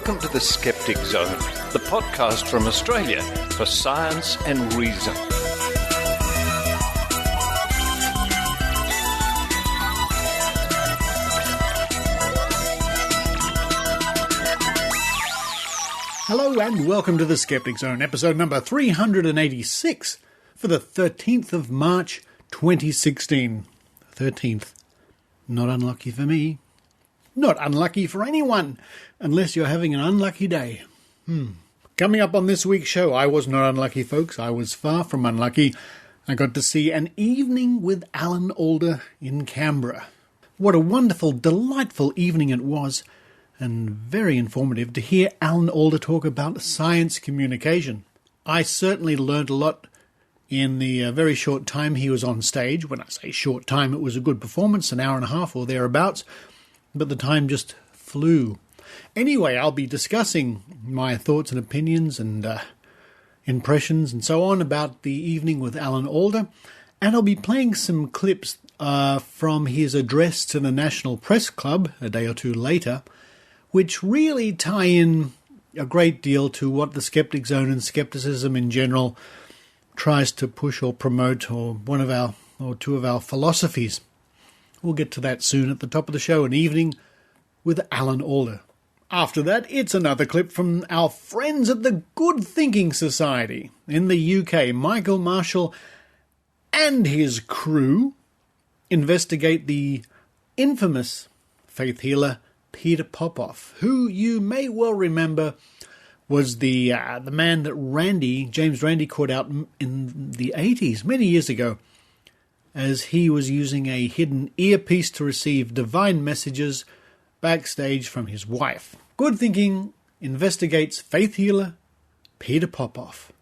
Welcome to the Skeptic Zone, the podcast from Australia for science and reason. Hello and welcome to the Skeptic Zone, episode number 386 for the 13th of March 2016. 13th. Not unlucky for me. Not unlucky for anyone, unless you're having an unlucky day. Coming up on this week's show, I was not unlucky, folks. I was far from unlucky. I got to see An Evening with Alan Alda in Canberra. What a wonderful, delightful evening it was, and very informative to hear Alan Alda talk about science communication. I certainly learned a lot in the very short time he was on stage. When I say short time, it was a good performance, an hour and a half or thereabouts, but the time just flew. Anyway, I'll be discussing my thoughts and opinions and impressions and so on about the evening with Alan Alda, and I'll be playing some clips from his address to the National Press Club a day or two later, which really tie in a great deal to what the Skeptic Zone and skepticism in general tries to push or promote, or one of our or two of our philosophies. We'll get to that soon at the top of the show, An Evening with Alan Alda. After that, it's another clip from our friends at the Good Thinking Society in the UK. Michael Marshall and his crew investigate the infamous faith healer Peter Popoff, who you may well remember was the man that James Randi caught out in the 80s, many years ago, as he was using a hidden earpiece to receive divine messages backstage from his wife. Good Thinking investigates faith healer Peter Popoff.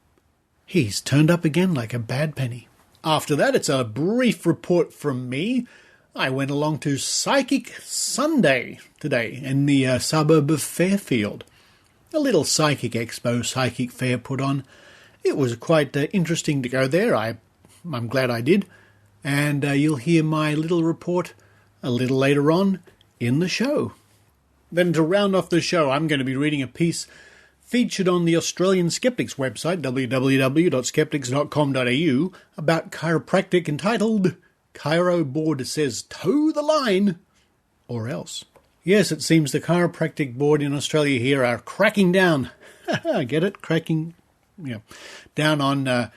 He's turned up again like a bad penny. After that, it's a brief report from me. I went along to Psychic Sunday today in the suburb of Fairfield. A little psychic expo, psychic fair put on. It was quite interesting to go there. I'm glad I did. And you'll hear my little report a little later on in the show. Then to round off the show, I'm going to be reading a piece featured on the Australian Skeptics website, www.skeptics.com.au, about chiropractic, entitled Chiro Board Says Toe the Line, or Else. Yes, it seems the Chiropractic Board in Australia here are cracking down. Get it? Cracking down on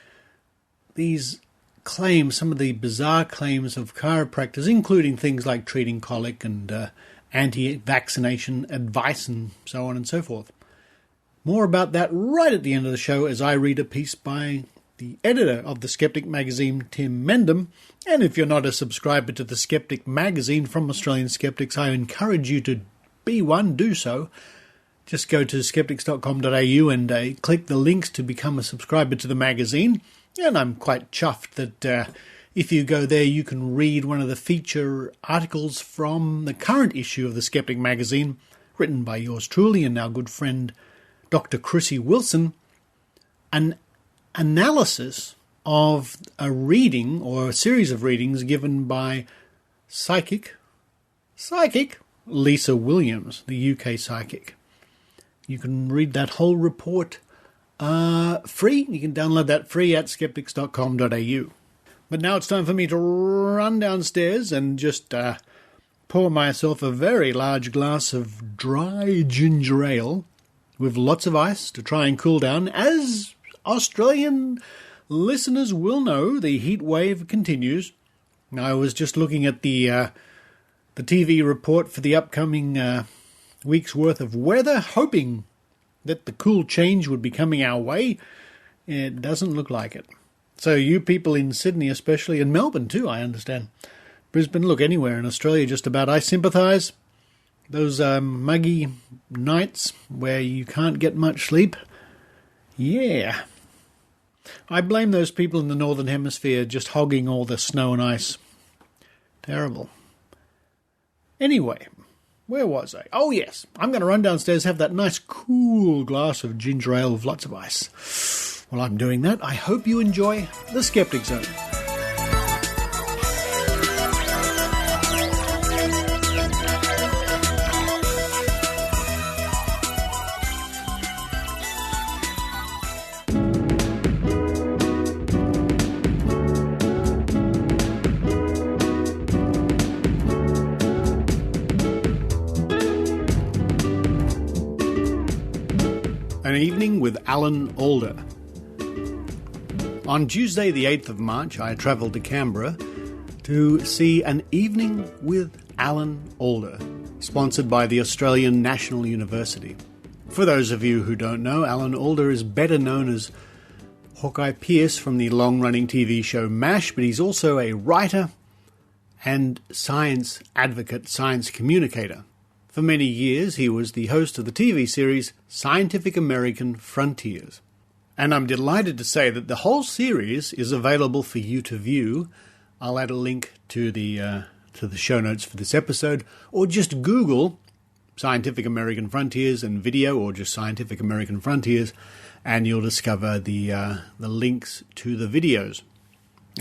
these claims, some of the bizarre claims of chiropractors, including things like treating colic and anti-vaccination advice and so on and so forth. More about that right at the end of the show as I read a piece by the editor of the Skeptic Magazine, Tim Mendham. And if you're not a subscriber to the Skeptic Magazine from Australian Skeptics, I encourage you to be one, do so. Just go to skeptics.com.au and click the links to become a subscriber to the magazine. And I'm quite chuffed that if you go there, you can read one of the feature articles from the current issue of the Skeptic Magazine, written by yours truly and our good friend Dr. Chrissy Wilson, an analysis of a reading or a series of readings given by psychic Lisa Williams, the UK psychic. You can read that whole report free. You can download that free at skeptics.com.au. But now it's time for me to run downstairs and just pour myself a very large glass of dry ginger ale with lots of ice to try and cool down. As Australian listeners will know, the heat wave continues. I was just looking at the TV report for the upcoming week's worth of weather, hoping that the cool change would be coming our way. It doesn't look like it. So you people in Sydney especially, and Melbourne too, I understand. Brisbane, look, anywhere in Australia just about, I sympathise. Those muggy nights where you can't get much sleep. Yeah. I blame those people in the Northern Hemisphere just hogging all the snow and ice. Terrible. Anyway, where was I? Oh, yes. I'm going to run downstairs, have that nice cool glass of ginger ale with lots of ice. While I'm doing that, I hope you enjoy the Skeptic Zone. Evening with Alan Alda. On Tuesday the 8th of March, I travelled to Canberra to see An Evening with Alan Alda, sponsored by the Australian National University. For those of you who don't know, Alan Alda is better known as Hawkeye Pierce from the long-running TV show MASH, but he's also a writer and science advocate, science communicator. For many years, he was the host of the TV series Scientific American Frontiers. And I'm delighted to say that the whole series is available for you to view. I'll add a link to the show notes for this episode, or just Google Scientific American Frontiers and video, or just Scientific American Frontiers, and you'll discover the links to the videos.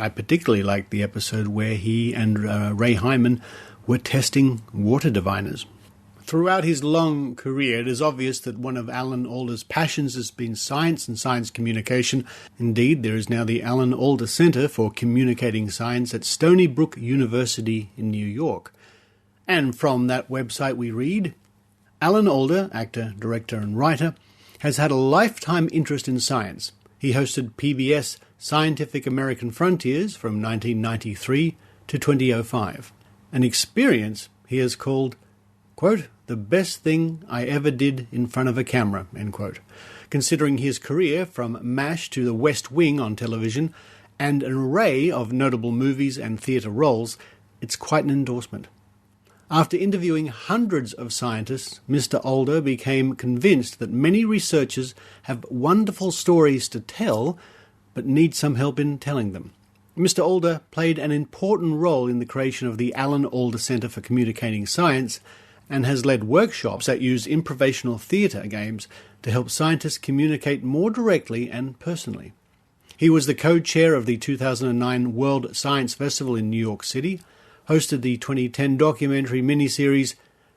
I particularly like the episode where he and Ray Hyman were testing water diviners. Throughout his long career, it is obvious that one of Alan Alda's passions has been science and science communication. Indeed, there is now the Alan Alda Centre for Communicating Science at Stony Brook University in New York. And from that website we read, Alan Alda, actor, director and writer, has had a lifetime interest in science. He hosted PBS Scientific American Frontiers from 1993 to 2005, an experience he has called, quote, the best thing I ever did in front of a camera, end quote. Considering his career from MASH to The West Wing on television and an array of notable movies and theatre roles, it's quite an endorsement. After interviewing hundreds of scientists, Mr. Alda became convinced that many researchers have wonderful stories to tell, but need some help in telling them. Mr. Alda played an important role in the creation of the Alan Alda Centre for Communicating Science, and has led workshops that use improvisational theatre games to help scientists communicate more directly and personally. He was the co-chair of the 2009 World Science Festival in New York City, hosted the 2010 documentary miniseries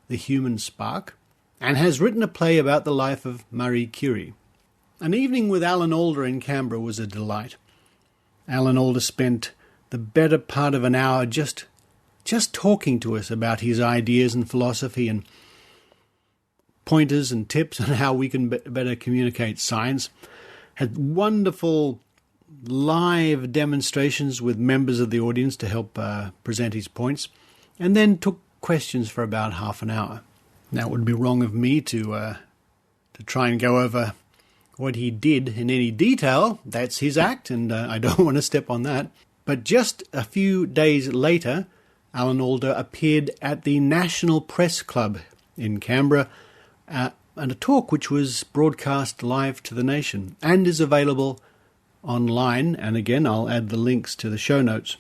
The Human Spark, and has written a play about the life of Marie Curie. An evening with Alan Alda in Canberra was a delight. Alan Alda spent the better part of an hour just talking to us about his ideas and philosophy and pointers and tips on how we can better communicate science. Had wonderful live demonstrations with members of the audience to help present his points, and then took questions for about half an hour. Now, it would be wrong of me to try and go over what he did in any detail. That's his act, and I don't want to step on that. But just a few days later, Alan Alda appeared at the National Press Club in Canberra, and a talk which was broadcast live to the nation and is available online. And again, I'll add the links to the show notes.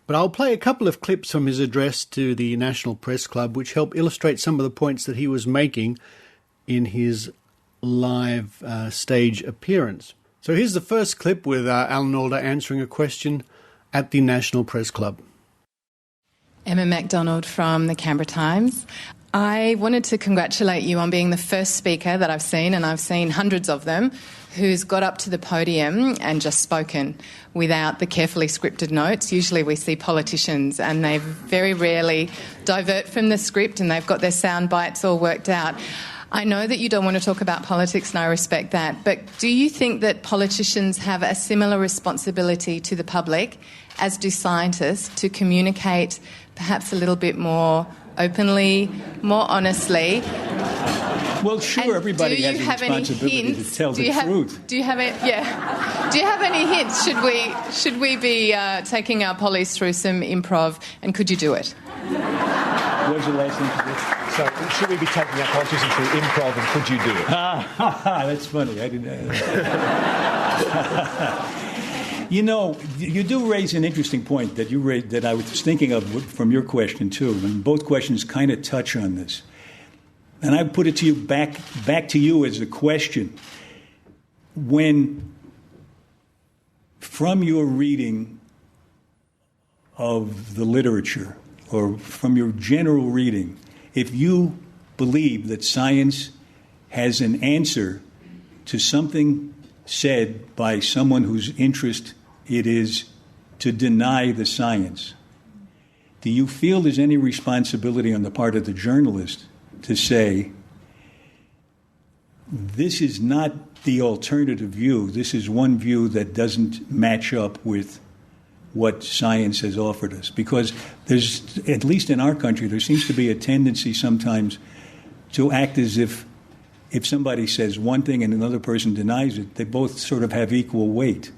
But I'll play a couple of clips from his address to the National Press Club, which help illustrate some of the points that he was making in his live stage appearance. So here's the first clip with Alan Alda answering a question at the National Press Club. Emma MacDonald from the Canberra Times. I wanted to congratulate you on being the first speaker that I've seen, and I've seen hundreds of them, who's got up to the podium and just spoken without the carefully scripted notes. Usually we see politicians and they very rarely divert from the script and they've got their sound bites all worked out. I know that you don't want to talk about politics, and I respect that, but do you think that politicians have a similar responsibility to the public as do scientists to communicate perhaps a little bit more openly, more honestly? Well, sure, and everybody has a responsibility to tell the truth. Do you have any hints? Should we be taking our pollies through some improv, and could you do it? What was the last thing? So, should we be taking our politicians through improv, and could you do it? That's funny. I didn't. You know, you do raise an interesting point that you raised, that I was thinking of from your question too, and both questions kind of touch on this. And I put it to you back to you as a question. When, from your reading of the literature, or from your general reading, if you believe that science has an answer to something said by someone whose interest it is to deny the science, do you feel there's any responsibility on the part of the journalist to say, this is not the alternative view. This is one view that doesn't match up with what science has offered us. Because there's, at least in our country, there seems to be a tendency sometimes to act as if somebody says one thing and another person denies it, they both sort of have equal weight.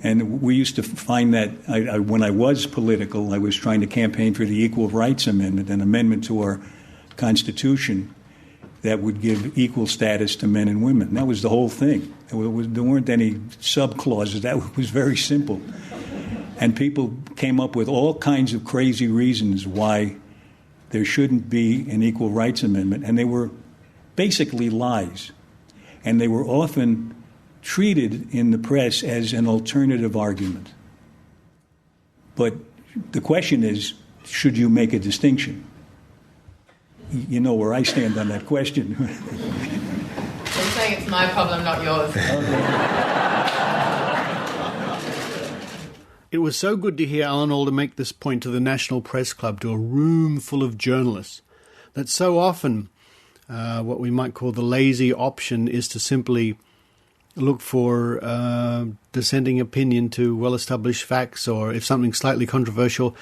And we used to find that when I was political, I was trying to campaign for the Equal Rights Amendment, an amendment to our Constitution that would give equal status to men and women. That was the whole thing. There weren't any sub-clauses. That was very simple. And people came up with all kinds of crazy reasons why there shouldn't be an Equal Rights Amendment. And they were basically lies. And they were often treated in the press as an alternative argument. But the question is, should you make a distinction? You know where I stand on that question. I'm saying it's my problem, not yours. It was so good to hear Alan Alda make this point to the National Press Club, to a room full of journalists, that so often what we might call the lazy option is to simply look for dissenting opinion to well-established facts, or if something's slightly controversial,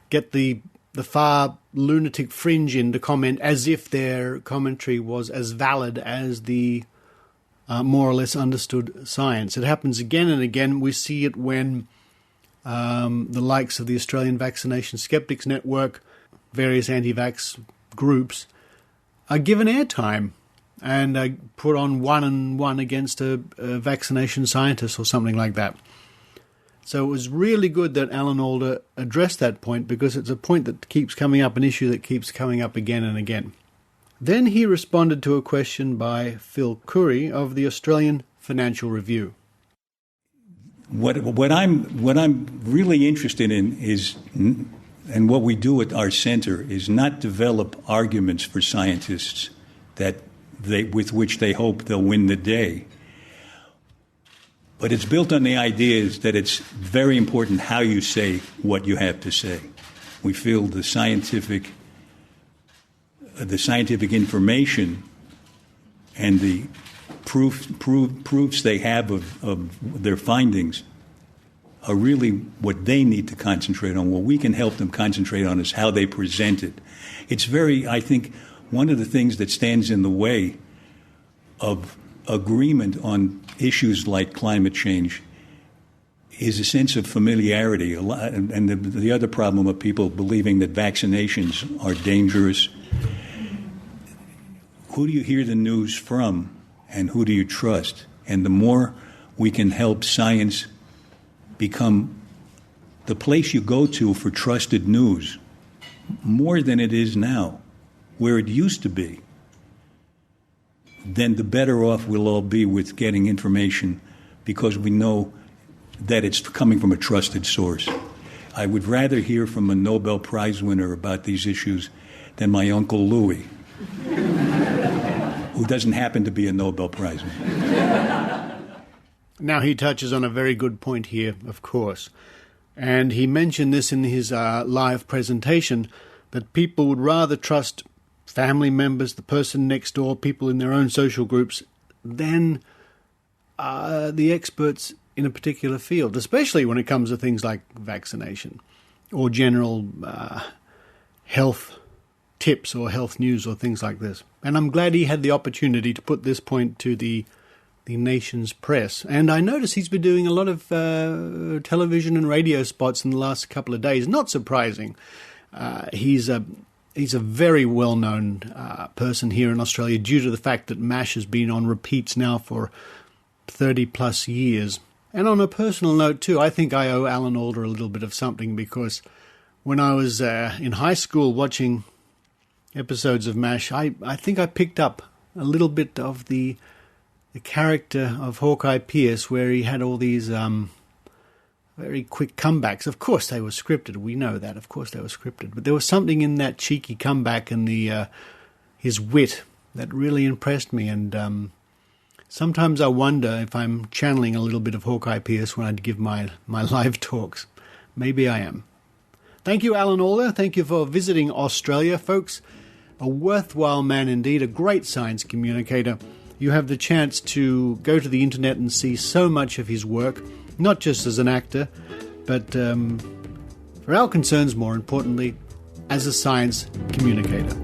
get the far lunatic fringe in to comment as if their commentary was as valid as the more or less understood science. It happens again and again. We see it when the likes of the Australian Vaccination Skeptics Network, various anti-vax groups, are given airtime and put on 1-on-1 against a vaccination scientist or something like that. So it was really good that Alan Alda addressed that point, because it's a point that keeps coming up, an issue that keeps coming up again and again. Then he responded to a question by Phil Curry of the Australian Financial Review. What I'm really interested in is, and what we do at our center, is not develop arguments for scientists with which they hope they'll win the day. But it's built on the ideas that it's very important how you say what you have to say. We feel the scientific information and the proofs they have of their findings are really what they need to concentrate on. What we can help them concentrate on is how they present it. It's very, I think, one of the things that stands in the way of agreement on issues like climate change is a sense of familiarity. And the other problem of people believing that vaccinations are dangerous. Who do you hear the news from, and who do you trust? And the more we can help science become the place you go to for trusted news, more than it is now, where it used to be, then the better off we'll all be with getting information, because we know that it's coming from a trusted source. I would rather hear from a Nobel Prize winner about these issues than my Uncle Louis, who doesn't happen to be a Nobel Prize winner. Now, he touches on a very good point here, of course. And he mentioned this in his live presentation, that people would rather trust family members, the person next door, people in their own social groups, than the experts in a particular field, especially when it comes to things like vaccination or general health tips or health news or things like this. And I'm glad he had the opportunity to put this point to the nation's press. And I notice he's been doing a lot of television and radio spots in the last couple of days. Not surprising. He's a very well-known person here in Australia due to the fact that MASH has been on repeats now for 30-plus years. And on a personal note, too, I think I owe Alan Alda a little bit of something, because when I was in high school watching episodes of MASH, I think I picked up a little bit of the character of Hawkeye Pierce, where he had all these very quick comebacks. Of course they were scripted, we know that, of course they were scripted, but there was something in that cheeky comeback and his wit that really impressed me, and sometimes I wonder if I'm channeling a little bit of Hawkeye Pierce when I give my live talks. Maybe I am. Thank you, Alan Alda. Thank you for visiting Australia, folks. A worthwhile man indeed, a great science communicator, you have the chance to go to the internet and see so much of his work, not just as an actor, but for our concerns, more importantly, as a science communicator.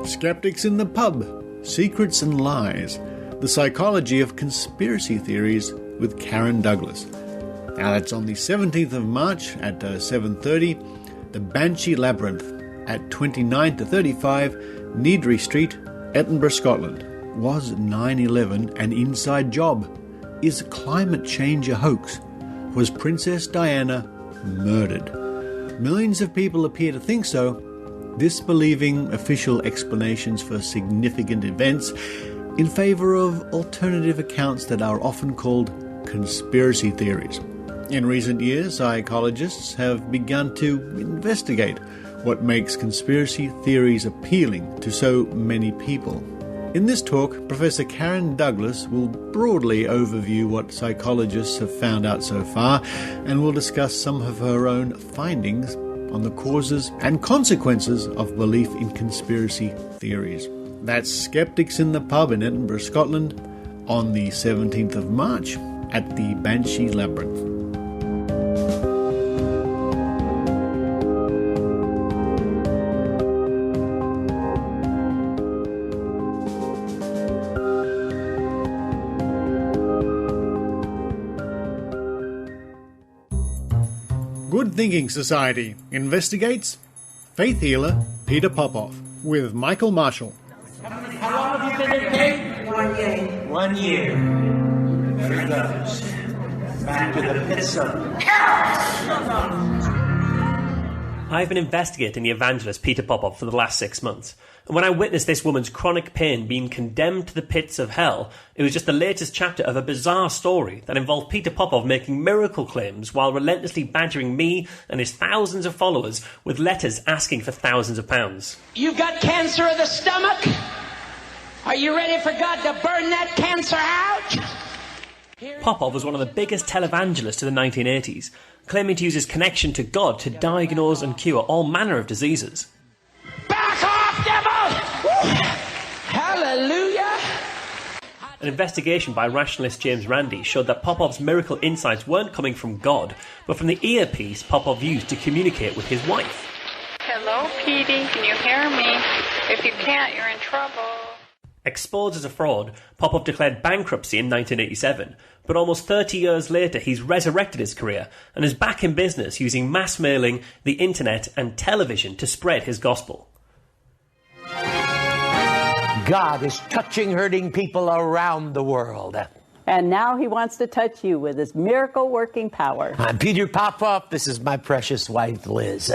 Skeptics in the Pub, Secrets and Lies, the Psychology of Conspiracy Theories with Karen Douglas. Now that's on the 17th of March at 7:30, the Banshee Labyrinth at 29 to 35 Needry Street, Edinburgh, Scotland. Was 9/11 an inside job? Is climate change a hoax? Was Princess Diana murdered? Millions of people appear to think so, disbelieving official explanations for significant events in favour of alternative accounts that are often called conspiracy theories. In recent years, psychologists have begun to investigate what makes conspiracy theories appealing to so many people. In this talk, Professor Karen Douglas will broadly overview what psychologists have found out so far, and will discuss some of her own findings on the causes and consequences of belief in conspiracy theories. That's Skeptics in the Pub in Edinburgh, Scotland, on the 17th of March at the Banshee Labyrinth. Good Thinking Society investigates faith healer Peter Popoff with Michael Marshall. How long have you been in pain? 1 year. 1 year. Here goes. Back to the pits of hell. I've been investigating the evangelist Peter Popoff for the last 6 months, and when I witnessed this woman's chronic pain being condemned to the pits of hell, it was just the latest chapter of a bizarre story that involved Peter Popoff making miracle claims while relentlessly badgering me and his thousands of followers with letters asking for thousands of pounds. You've got cancer of the stomach? Are you ready for God to burn that cancer out? Popoff was one of the biggest televangelists of the 1980s, claiming to use his connection to God to diagnose and cure all manner of diseases. Back off, devil! Woo! Hallelujah! An investigation by rationalist James Randi showed that Popoff's miracle insights weren't coming from God, but from the earpiece Popoff used to communicate with his wife. Hello, Petey, can you hear me? If you can't, you're in trouble. Exposed as a fraud, Popoff declared bankruptcy in 1987, but almost 30 years later he's resurrected his career and is back in business using mass mailing, the internet and television to spread his gospel. God is touching hurting people around the world. And now he wants to touch you with his miracle-working power. I'm Peter Popoff. This is my precious wife, Liz.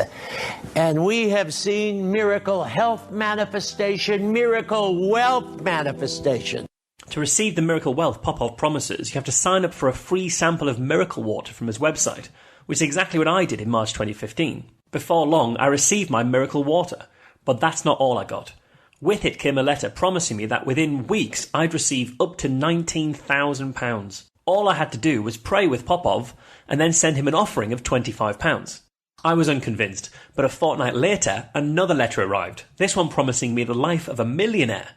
And we have seen miracle health manifestation, miracle wealth manifestation. To receive the miracle wealth Popoff promises, you have to sign up for a free sample of miracle water from his website, which is exactly what I did in March 2015. Before long, I received my miracle water, but that's not all I got. With it came a letter promising me that within weeks I'd receive up to £19,000. All I had to do was pray with Popoff and then send him an offering of £25. I was unconvinced, but a fortnight later another letter arrived, this one promising me the life of a millionaire.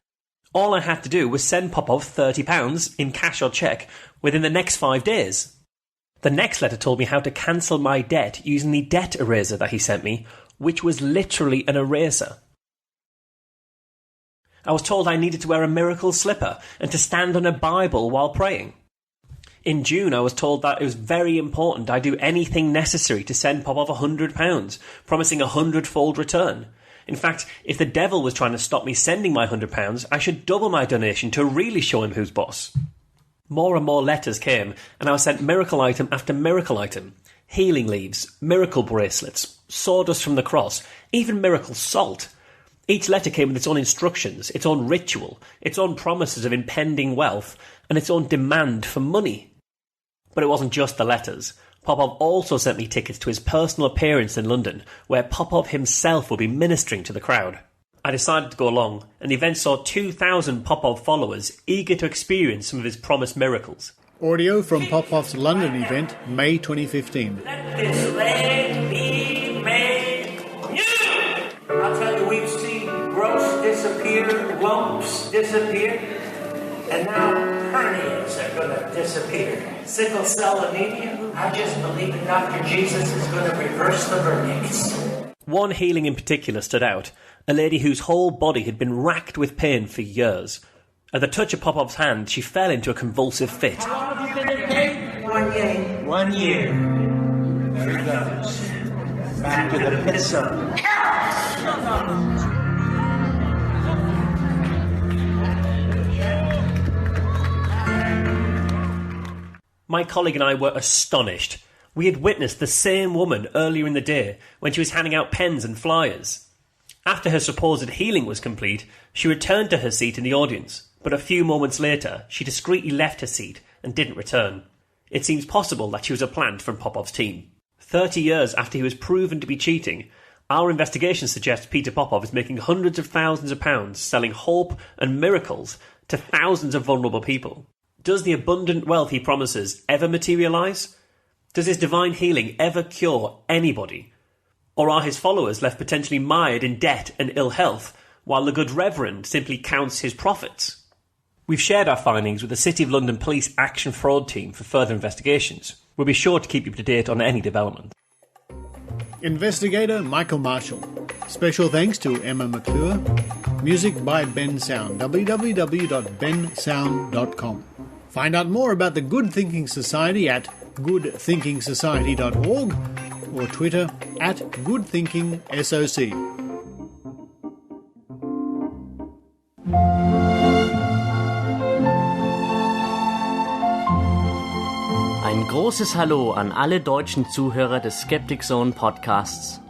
All I had to do was send Popoff £30 in cash or cheque within the next 5 days. The next letter told me how to cancel my debt using the debt eraser that he sent me, which was literally an eraser. I was told I needed to wear a miracle slipper and to stand on a Bible while praying. In June, I was told that it was very important I do anything necessary to send Popoff £100, promising a 100-fold return. In fact, if the devil was trying to stop me sending my £100, I should double my donation to really show him who's boss. More and more letters came, and I was sent miracle item after miracle item. Healing leaves, miracle bracelets, sawdust from the cross, even miracle salt. Each letter came with its own instructions, its own ritual, its own promises of impending wealth, and its own demand for money. But it wasn't just the letters. Popoff also sent me tickets to his personal appearance in London, where Popoff himself will be ministering to the crowd. I decided to go along, and the event saw 2,000 Popoff followers eager to experience some of his promised miracles. Audio from Popoff's London event, May 2015. Let this land be made new! I'll tell you, we've seen growths disappear, lumps disappear, and now hernias are going to disappear. Sickle cell anemia, I just believe that Dr. Jesus is going to reverse the verdicts. One healing in particular stood out, a lady whose whole body had been racked with pain for years. At the touch of Popoff's hand, she fell into a convulsive fit. How long have you been in pain? 1 year. There it goes. Back to the pit zone. My colleague and I were astonished. We had witnessed the same woman earlier in the day when she was handing out pens and flyers. After her supposed healing was complete, she returned to her seat in the audience, but a few moments later she discreetly left her seat and didn't return. It seems possible that she was a plant from Popoff's team. 30 years after he was proven to be cheating, our investigation suggests Peter Popoff is making hundreds of thousands of pounds selling hope and miracles to thousands of vulnerable people. Does the abundant wealth he promises ever materialise? Does his divine healing ever cure anybody? Or are his followers left potentially mired in debt and ill health, while the good Reverend simply counts his profits? We've shared our findings with the City of London Police Action Fraud Team for further investigations. We'll be sure to keep you up to date on any development. Investigator Michael Marshall. Special thanks to Emma McClure. Music by Ben Sound. www.bensound.com. Find out more about the Good Thinking Society at goodthinkingsociety.org or Twitter at goodthinkingsoc. Ein großes Hallo an alle deutschen Zuhörer des Skeptic Zone Podcasts.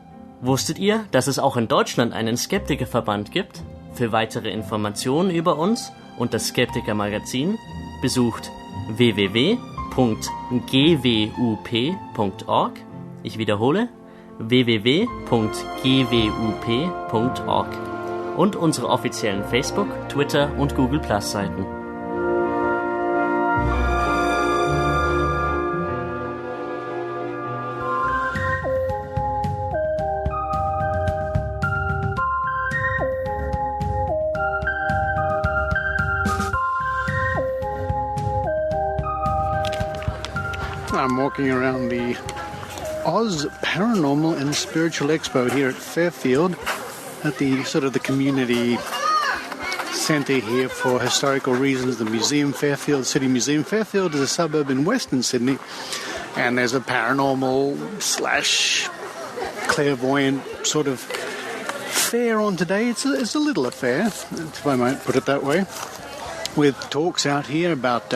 Wusstet ihr, dass es auch in Deutschland einen Skeptikerverband gibt? Für weitere Informationen über uns und das Skeptiker Magazin besucht www.gwup.org. Ich wiederhole, www.gwup.org und unsere offiziellen Facebook, Twitter und Google Plus Seiten. I'm walking around the Oz Paranormal and Spiritual Expo here at Fairfield, at the sort of the community centre here for historical reasons, the museum, Fairfield City Museum. Fairfield is a suburb in Western Sydney, and there's a paranormal / clairvoyant sort of fair on today. It's a little affair, if I might put it that way, with talks out here about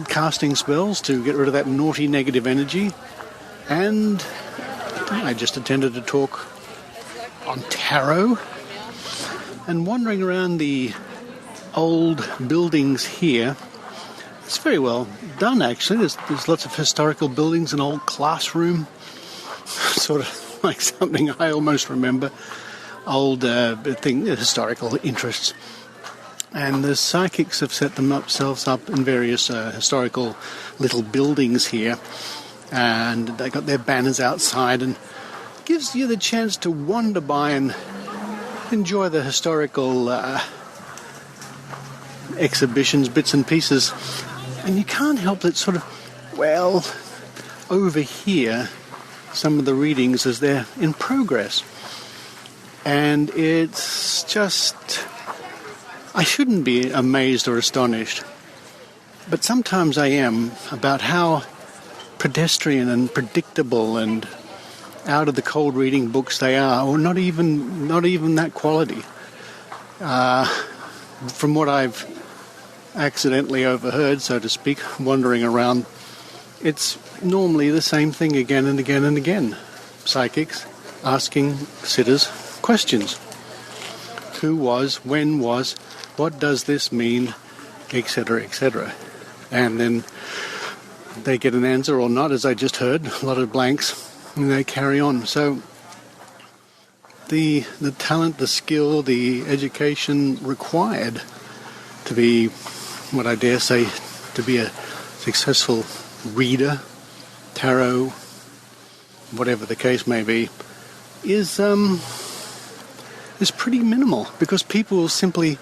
casting spells to get rid of that naughty negative energy. And I just attended a talk on tarot, and wandering around the old buildings here. It's very well done, actually. There's lots of historical buildings, an old classroom, sort of like something I almost remember, old historical interests. And the psychics have set themselves up in various historical little buildings here, and they got their banners outside, and gives you the chance to wander by and enjoy the historical exhibitions, bits and pieces. And you can't help but sort of, overhear some of the readings as they're in progress. And it's just, I shouldn't be amazed or astonished, but sometimes I am, about how pedestrian and predictable and out of the cold reading books they are, or not even that quality. From what I've accidentally overheard, so to speak, wandering around, it's normally the same thing again and again and again. Psychics asking sitters questions. Who was, when was, what does this mean, etc., etc. and then they get an answer or not, as I just heard, a lot of blanks, and they carry on. So the talent, the skill, the education required to be, what I dare say, to be a successful reader, tarot, whatever the case may be, is pretty minimal, because people will simply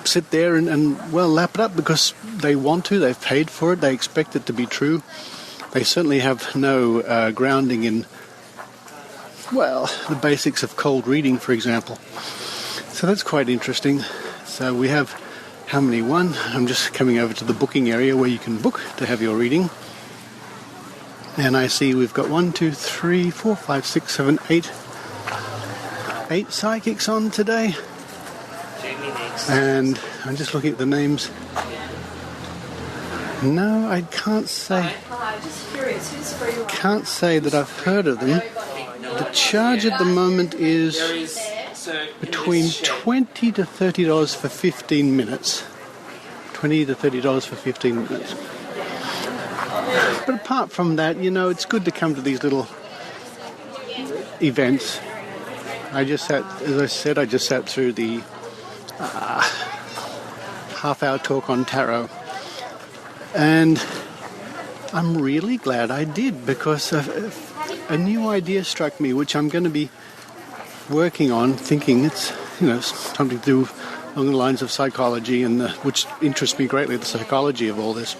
sit there and lap it up because they want to, they've paid for it, they expect it to be true. They certainly have no grounding in, the basics of cold reading, for example. So that's quite interesting. So we have, how many? One? I'm just coming over to the booking area where you can book to have your reading. And I see we've got 1, 2, 3, 4, 5, 6, 7, 8. 8 psychics on today. And I'm just looking at the names. No, I can't say. Can't say that I've heard of them. The charge at the moment is between $20 to $30 for 15 minutes. $20 to $30 for 15 minutes. But apart from that, it's good to come to these little events. I just sat through the half-hour talk on tarot. And I'm really glad I did, because a new idea struck me, which I'm going to be working on, thinking it's, something to do along the lines of psychology, and which interests me greatly, the psychology of all this,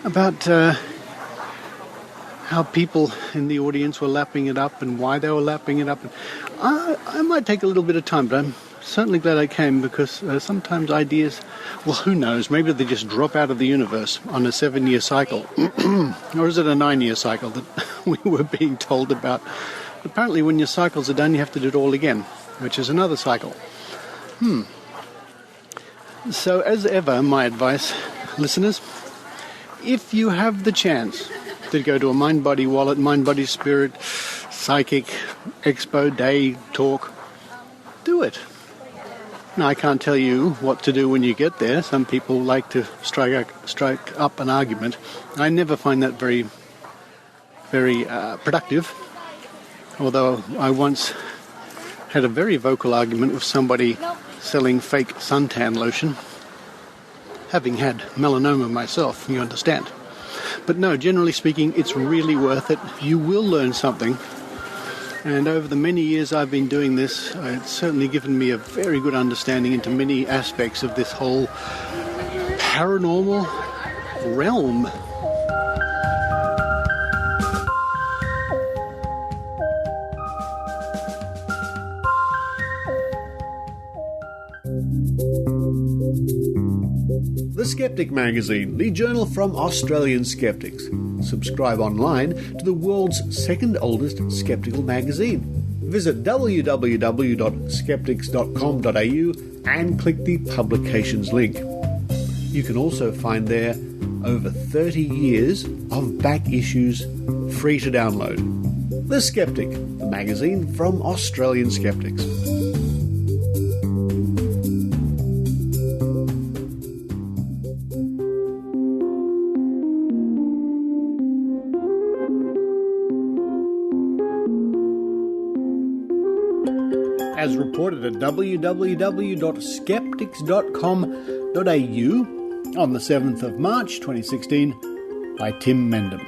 about how people in the audience were lapping it up and why they were lapping it up. I might take a little bit of time, but I'm certainly glad I came, because sometimes ideas, who knows, maybe they just drop out of the universe on a 7-year cycle. Or is it a 9-year cycle that we were being told about? Apparently when your cycles are done, you have to do it all again, which is another cycle. So as ever, my advice, listeners, if you have the chance to go to a Mind Body Wallet, Mind Body Spirit, Psychic, Expo, Day, talk, do it. Now, I can't tell you what to do when you get there. Some people like to strike up an argument. I never find that very, very productive, although I once had a very vocal argument with somebody selling fake suntan lotion, having had melanoma myself, you understand. But no, generally speaking, it's really worth it. You will learn something. And over the many years I've been doing this, it's certainly given me a very good understanding into many aspects of this whole paranormal realm. The Skeptic Magazine, the journal from Australian skeptics. Subscribe online to the world's second oldest skeptical magazine. Visit www.skeptics.com.au and click the publications link. You can also find there over 30 years of back issues free to download. The Skeptic, the magazine from Australian skeptics. As reported at www.skeptics.com.au on the 7th of March 2016 by Tim Mendham.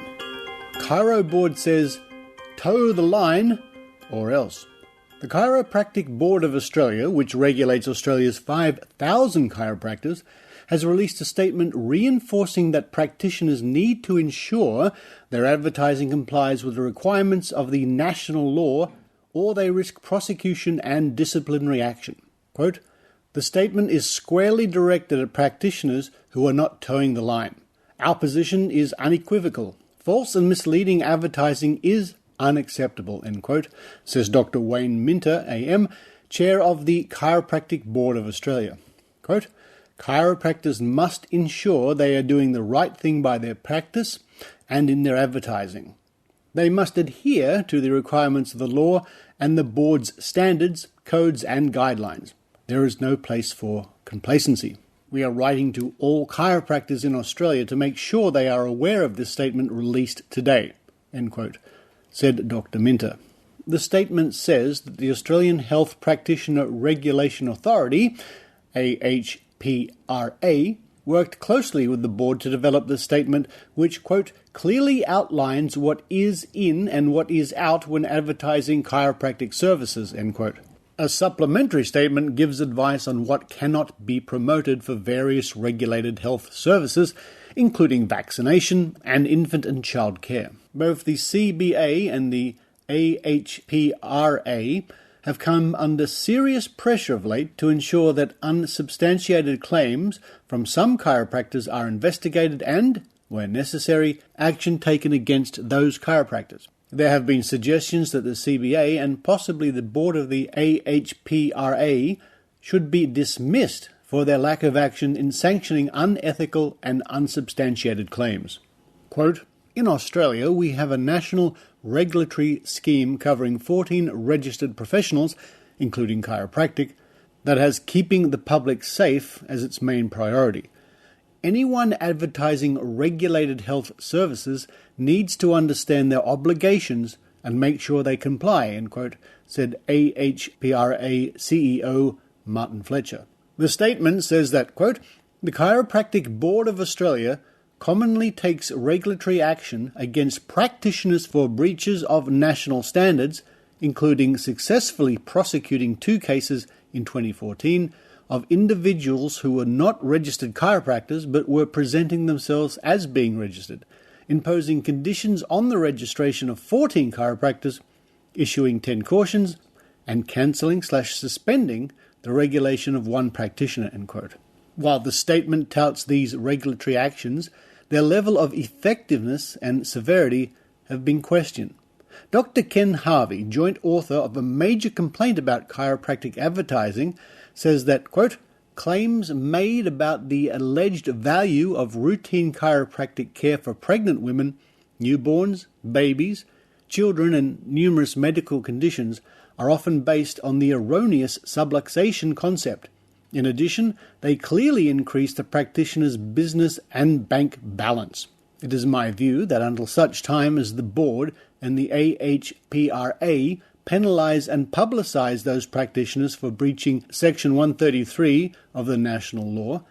Chiro Board says, toe the line or else. The Chiropractic Board of Australia, which regulates Australia's 5,000 chiropractors, has released a statement reinforcing that practitioners need to ensure their advertising complies with the requirements of the national law, or they risk prosecution and disciplinary action. Quote, the statement is squarely directed at practitioners who are not towing the line. Our position is unequivocal. False and misleading advertising is unacceptable, end quote, says Dr. Wayne Minter, AM, chair of the Chiropractic Board of Australia. Quote, chiropractors must ensure they are doing the right thing by their practice and in their advertising. They must adhere to the requirements of the law and the board's standards, codes and guidelines. There is no place for complacency. We are writing to all chiropractors in Australia to make sure they are aware of this statement released today," end quote, said Dr. Minter. The statement says that the Australian Health Practitioner Regulation Authority, AHPRA, worked closely with the board to develop the statement which, quote, "clearly outlines what is in and what is out when advertising chiropractic services," end quote. A supplementary statement gives advice on what cannot be promoted for various regulated health services, including vaccination and infant and child care. Both the CBA and the AHPRA have come under serious pressure of late to ensure that unsubstantiated claims from some chiropractors are investigated and, where necessary, action taken against those chiropractors. There have been suggestions that the CBA and possibly the board of the AHPRA should be dismissed for their lack of action in sanctioning unethical and unsubstantiated claims. Quote, "In Australia, we have a national regulatory scheme covering 14 registered professionals, including chiropractic, that has keeping the public safe as its main priority. Anyone advertising regulated health services needs to understand their obligations and make sure they comply," end quote, said AHPRA CEO Martin Fletcher. The statement says that, quote, "the Chiropractic Board of Australia commonly takes regulatory action against practitioners for breaches of national standards, including successfully prosecuting 2 cases in 2014 of individuals who were not registered chiropractors but were presenting themselves as being registered, imposing conditions on the registration of 14 chiropractors, issuing 10 cautions, and cancelling/suspending the regulation of 1 practitioner," end quote. While the statement touts these regulatory actions, their level of effectiveness and severity have been questioned. Dr. Ken Harvey, joint author of a major complaint about chiropractic advertising, says that, quote, "claims made about the alleged value of routine chiropractic care for pregnant women, newborns, babies, children and numerous medical conditions are often based on the erroneous subluxation concept. In addition, they clearly increase the practitioner's business and bank balance. It is my view that until such time as the board and the AHPRA penalise and publicise those practitioners for breaching Section 133 of the national law,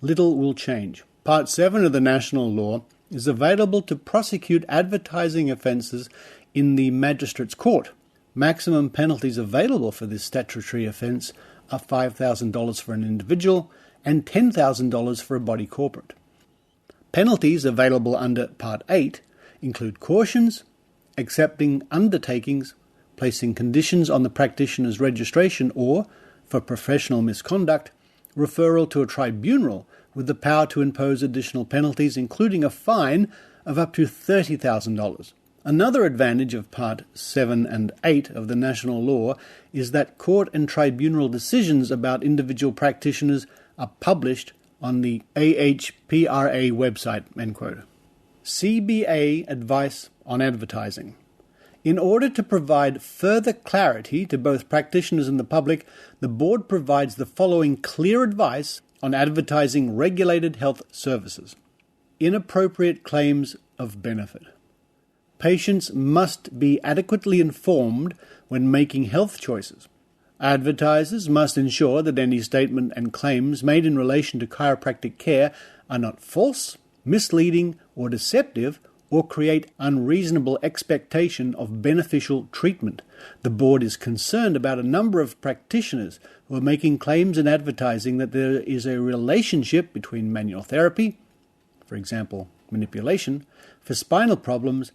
little will change. Part 7 of the national law is available to prosecute advertising offences in the Magistrates' Court. Maximum penalties available for this statutory offence are $5,000 for an individual and $10,000 for a body corporate. Penalties available under Part 8 include cautions, accepting undertakings, placing conditions on the practitioner's registration or, for professional misconduct, referral to a tribunal with the power to impose additional penalties, including a fine of up to $30,000. Another advantage of Part 7 and 8 of the national law is that court and tribunal decisions about individual practitioners are published on the AHPRA website, end quote. CBA advice on advertising. In order to provide further clarity to both practitioners and the public, the board provides the following clear advice on advertising regulated health services. Inappropriate claims of benefit. Patients must be adequately informed when making health choices. Advertisers must ensure that any statement and claims made in relation to chiropractic care are not false, misleading, or deceptive, or create unreasonable expectation of beneficial treatment. The board is concerned about a number of practitioners who are making claims in advertising that there is a relationship between manual therapy, for example, manipulation, for spinal problems,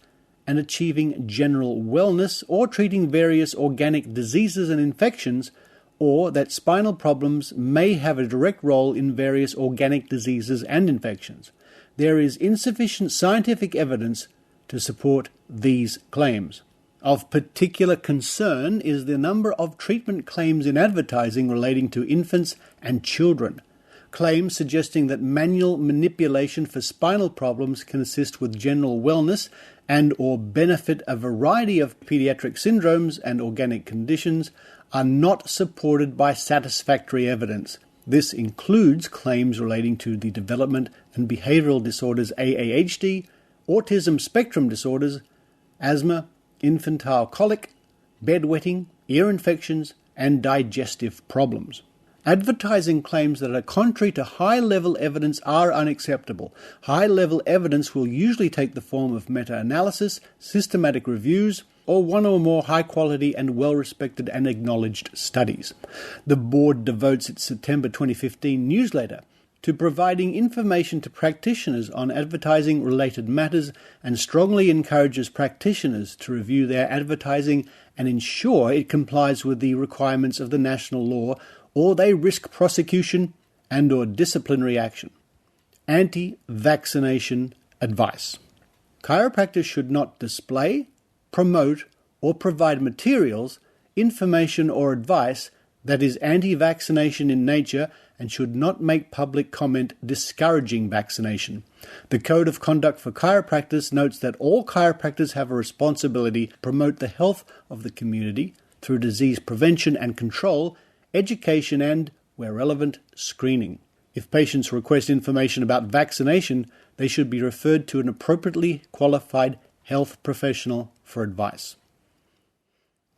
and achieving general wellness or treating various organic diseases and infections, or that spinal problems may have a direct role in various organic diseases and infections. There is insufficient scientific evidence to support these claims. Of particular concern is the number of treatment claims in advertising relating to infants and children. Claims suggesting that manual manipulation for spinal problems can assist with general wellness and or benefit a variety of pediatric syndromes and organic conditions are not supported by satisfactory evidence. This includes claims relating to the development and behavioral disorders AAHD, autism spectrum disorders, asthma, infantile colic, bedwetting, ear infections, and digestive problems. Advertising claims that are contrary to high-level evidence are unacceptable. High-level evidence will usually take the form of meta-analysis, systematic reviews, or one or more high-quality and well-respected and acknowledged studies. The board devotes its September 2015 newsletter to providing information to practitioners on advertising-related matters and strongly encourages practitioners to review their advertising and ensure it complies with the requirements of the national law, or they risk prosecution and or disciplinary action. Anti-vaccination advice. Chiropractors should not display, promote, or provide materials, information or advice that is anti-vaccination in nature and should not make public comment discouraging vaccination. The Code of Conduct for Chiropractors notes that all chiropractors have a responsibility to promote the health of the community through disease prevention and control, education and, where relevant, screening. If patients request information about vaccination, they should be referred to an appropriately qualified health professional for advice.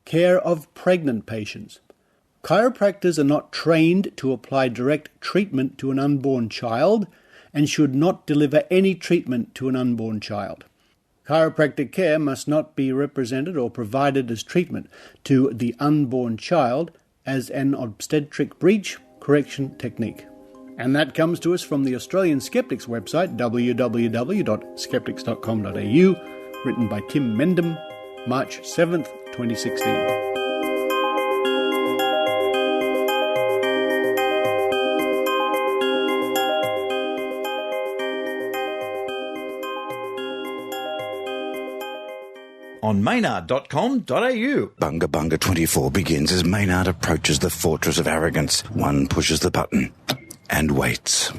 Care of pregnant patients. Chiropractors are not trained to apply direct treatment to an unborn child and should not deliver any treatment to an unborn child. Chiropractic care must not be represented or provided as treatment to the unborn child as an obstetric breech correction technique. And that comes to us from the Australian Skeptics website, www.skeptics.com.au, written by Tim Mendham, March 7th, 2016. On Maynard.com.au. Bunga Bunga 24 begins as Maynard approaches the fortress of arrogance. One pushes the button and waits.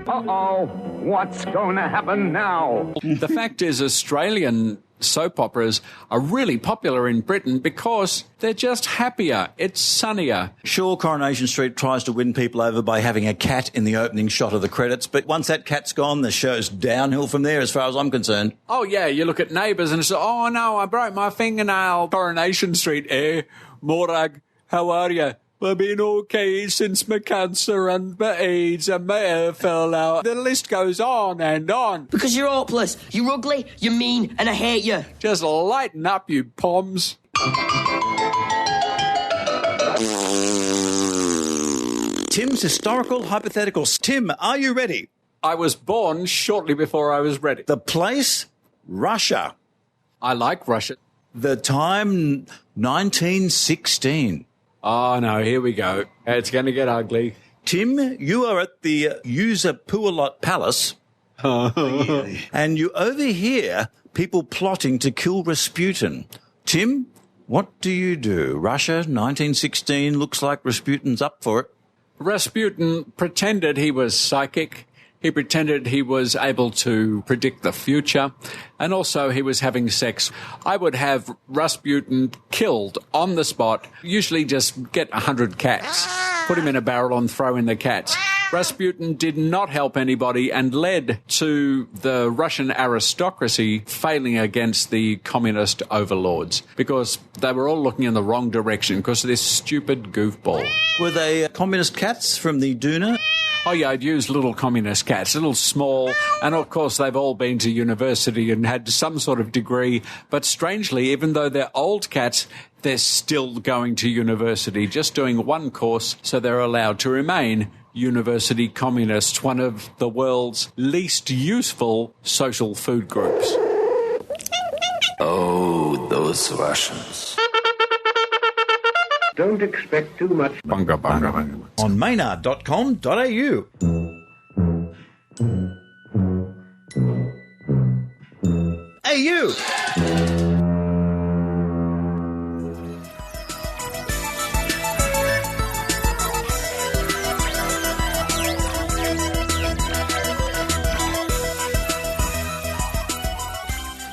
Uh-oh, what's going to happen now? The fact is, Australian soap operas are really popular in Britain because they're just happier. It's sunnier. Sure, Coronation Street tries to win people over by having a cat in the opening shot of the credits, but once that cat's gone, the show's downhill from there as far as I'm concerned. Oh, yeah, you look at Neighbours and it's, oh, no, I broke my fingernail. Coronation Street, Morag, how are you? I've been okay since my cancer and my AIDS and my hair fell out. The list goes on and on. Because you're hopeless, you're ugly, you're mean, and I hate you. Just lighten up, you poms. Tim's historical hypotheticals. Tim, are you ready? I was born shortly before I was ready. The place? Russia. I like Russia. The time? 1916. Oh, no, here we go. It's going to get ugly. Tim, you are at the User-Pualot Palace, and you overhear people plotting to kill Rasputin. Tim, what do you do? Russia, 1916, looks like Rasputin's up for it. Rasputin pretended he was psychic. He pretended he was able to predict the future, and also he was having sex. I would have Rasputin killed on the spot, usually just get 100 cats, put him in a barrel and throw in the cats. Rasputin did not help anybody and led to the Russian aristocracy failing against the communist overlords because they were all looking in the wrong direction because of this stupid goofball. Were they communist cats from the Duna? Oh, yeah, I'd use little communist cats, little small, and of course they've all been to university and had some sort of degree, but strangely, even though they're old cats, they're still going to university, just doing one course, so they're allowed to remain university communists, one of the world's least useful social food groups. Oh, those Russians. Don't expect too much. Bunga, bunga, bunga. On Maynard.com.au. Hey, you!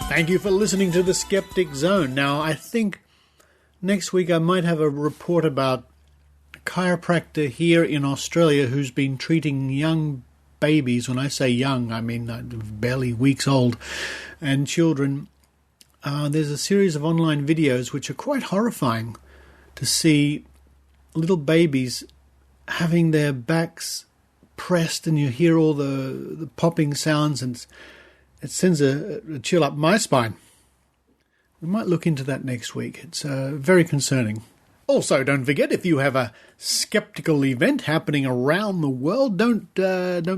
Thank you for listening to the Skeptic Zone. Now, I think next week I might have a report about chiropractor here in Australia who's been treating young babies. When I say young, I mean barely weeks old, and children. There's a series of online videos which are quite horrifying to see little babies having their backs pressed, and you hear all the popping sounds, and it sends a chill up my spine. We might look into that next week. It's very concerning. Also, don't forget, if you have a skeptical event happening around the world, don't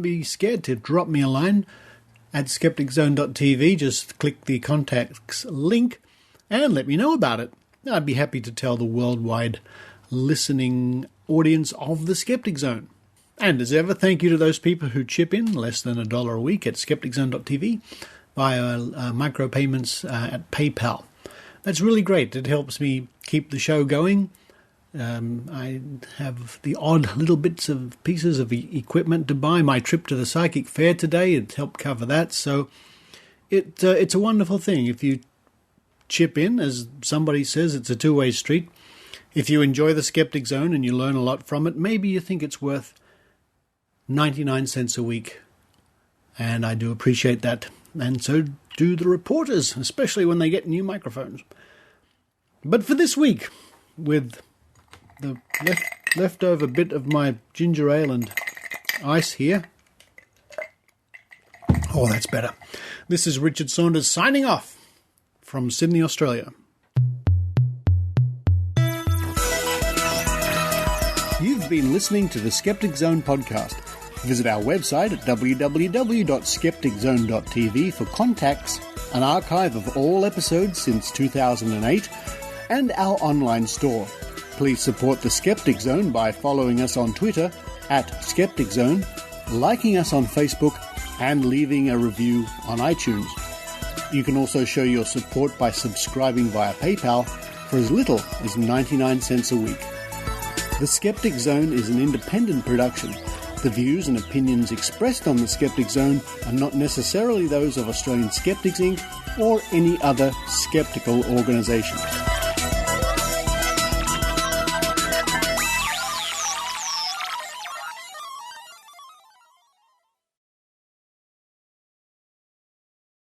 be scared to drop me a line at skepticzone.tv. Just click the contacts link and let me know about it. I'd be happy to tell the worldwide listening audience of the Skeptic Zone. And as ever, thank you to those people who chip in less than $1 a week at skepticzone.tv via micropayments at PayPal. That's really great. It helps me keep the show going. I have the odd little bits of pieces of equipment to buy. My trip to the psychic fair today, it helped cover that. So it's a wonderful thing. If you chip in, as somebody says, it's a two-way street. If you enjoy the Skeptic Zone and you learn a lot from it, maybe you think it's worth 99 cents a week. And I do appreciate that. And so do the reporters, especially when they get new microphones. But for this week, with the leftover bit of my ginger ale and ice here. Oh, that's better. This is Richard Saunders signing off from Sydney, Australia. You've been listening to the Skeptic Zone podcast. Visit our website at www.skepticzone.tv for contacts, an archive of all episodes since 2008, and our online store. Please support the Skeptic Zone by following us on Twitter at Skeptic Zone, liking us on Facebook, and leaving a review on iTunes. You can also show your support by subscribing via PayPal for as little as 99 cents a week. The Skeptic Zone is an independent production. The views and opinions expressed on the Skeptic Zone are not necessarily those of Australian Skeptics Inc. or any other skeptical organisation.